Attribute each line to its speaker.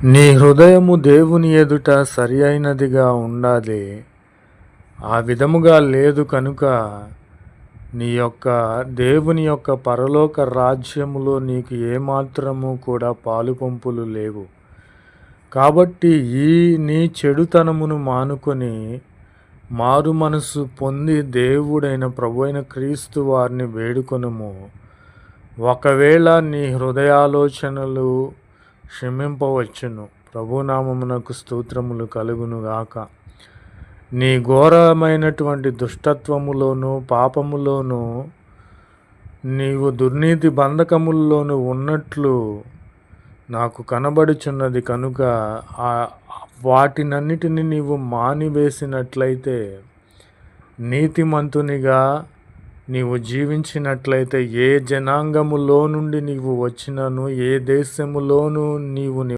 Speaker 1: నీ హృదయము దేవుని ఎదుట సరి అయినదిగా ఉండాలి. ఆ విధముగా లేదు కనుక దేవుని యొక్క పరలోక రాజ్యములో నీకు ఏమాత్రము కూడా పాలుపంపులు లేవు. కాబట్టి నీ చెడుతనమును మానుకొని మారు మనసు పొంది దేవుడైన ప్రభువైన క్రీస్తు వారిని వేడుకొనుము. ఒకవేళ నీ హృదయాలోచనలు క్షమింపవచ్చును. ప్రభునామమునకు స్తోత్రములు కలుగునుగాక. నీ ఘోరమైనటువంటి దుష్టత్వములోను పాపములోను నీవు దుర్నీతి బంధకముల్లోను ఉన్నట్లు నాకు కనబడుచున్నది కనుక వాటినన్నిటిని నీవు మానివేసినట్లయితే, నీతిమంతునిగా నీవు జీవించినట్లయితే, ఏ జనాంగములో నుండి నీవు వచ్చినను, ఏ దేశములోనూ నీవు